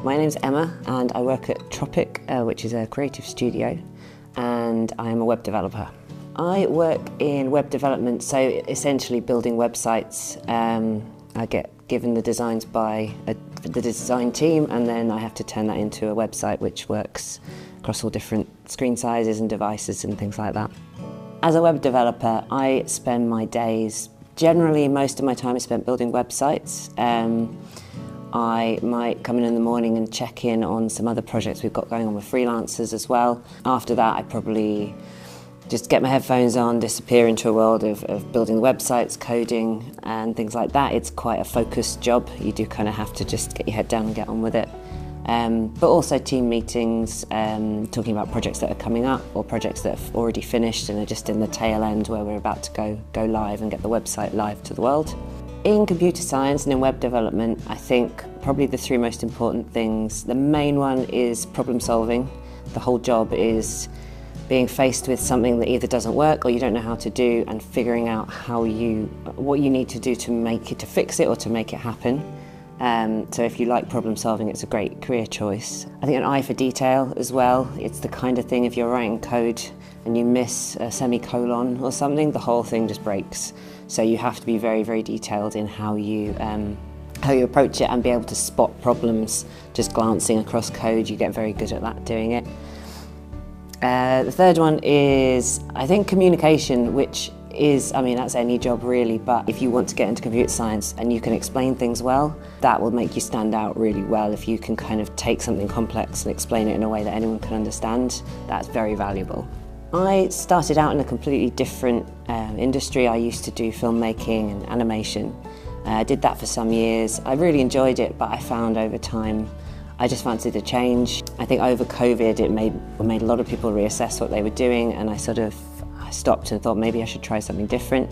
My name's Emma and I work at Tropic, which is a creative studio, and I am a web developer. I work in web development, so essentially building websites. I get given the designs by the design team, and then I have to turn that into a website which works across all different screen sizes and devices and things like that. As a web developer, I spend my days, generally most of my time is spent building websites. I might come in the morning and check in on some other projects we've got going on with freelancers as well. After that, I probably just get my headphones on, disappear into a world of building websites, coding and things like that. It's quite a focused job. You do kind of have to just get your head down and get on with it. But also team meetings, talking about projects that are coming up or projects that have already finished and are just in the tail end where we're about to go live and get the website live to the world. In computer science and in web development, I think probably the three most important things. The main one is problem solving. The whole job is being faced with something that either doesn't work or you don't know how to do, and figuring out what you need to do to fix it or to make it happen. So if you like problem solving, it's a great career choice. I think an eye for detail as well. It's the kind of thing, if you're writing code and you miss a semicolon or something, the whole thing just breaks. So you have to be very, very detailed in how you approach it and be able to spot problems just glancing across code. You get very good at that, doing it. The third one is, I think, communication, which is, I mean, that's any job really, but if you want to get into computer science and you can explain things well, that will make you stand out really well. If you can kind of take something complex and explain it in a way that anyone can understand, that's very valuable. I started out in a completely different industry. I used to do filmmaking and animation. I did that for some years. I really enjoyed it, but I found over time I just fancied a change. I think over COVID it made a lot of people reassess what they were doing, and I stopped and thought maybe I should try something different.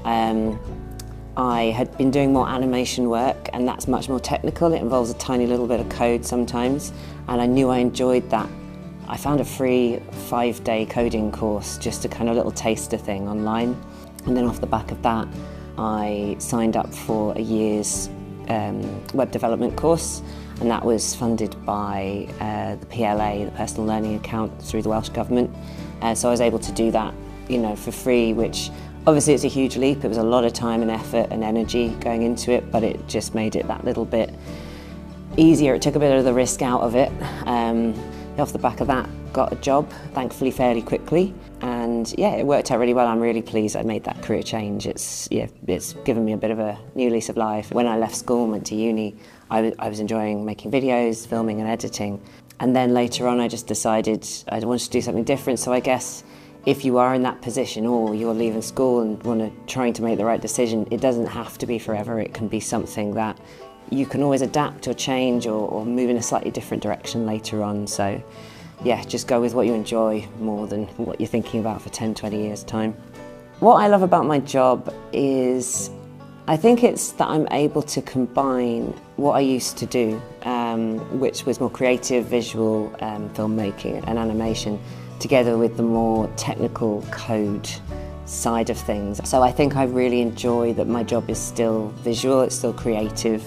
I had been doing more animation work, and that's much more technical. It involves a tiny little bit of code sometimes, and I knew I enjoyed that. I found a free 5-day coding course, just a kind of little taster thing online. And then off the back of that, I signed up for a year's web development course, and that was funded by the PLA, the Personal Learning Account, through the Welsh Government. So I was able to do that, for free, which obviously it's a huge leap. It was a lot of time and effort and energy going into it, but it just made it that little bit easier. It took a bit of the risk out of it. Off the back of that, got a job, thankfully fairly quickly, and yeah, it worked out really well. I'm really pleased I made that career change. It's given me a bit of a new lease of life. When I left school and went to uni, I was enjoying making videos, filming and editing, and then later on I just decided I wanted to do something different. So I guess if you are in that position, or you're leaving school and trying to make the right decision, it doesn't have to be forever. It can be something that you can always adapt or change or move in a slightly different direction later on. So yeah, just go with what you enjoy more than what you're thinking about for 10, 20 years' time. What I love about my job is, I think it's that I'm able to combine what I used to do, which was more creative, visual filmmaking and animation, together with the more technical code side of things. So I think I really enjoy that my job is still visual, it's still creative.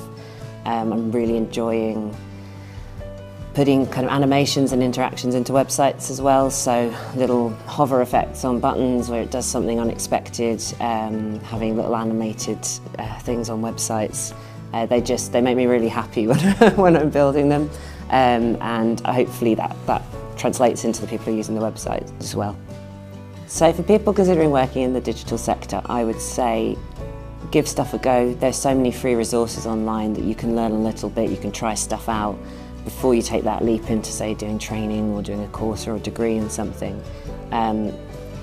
I'm really enjoying putting kind of animations and interactions into websites as well, so little hover effects on buttons where it does something unexpected, having little animated things on websites. They make me really happy when I'm building them, and hopefully that translates into the people who are using the website as well. So for people considering working in the digital sector, I would say give stuff a go. There's so many free resources online that you can learn a little bit, you can try stuff out before you take that leap into, say, doing training or doing a course or a degree in something.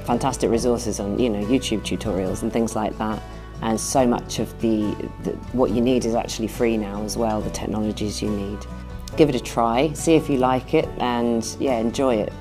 Fantastic resources on YouTube tutorials and things like that, and so much of what you need is actually free now as well, the technologies you need. Give it a try, see if you like it, and yeah, enjoy it.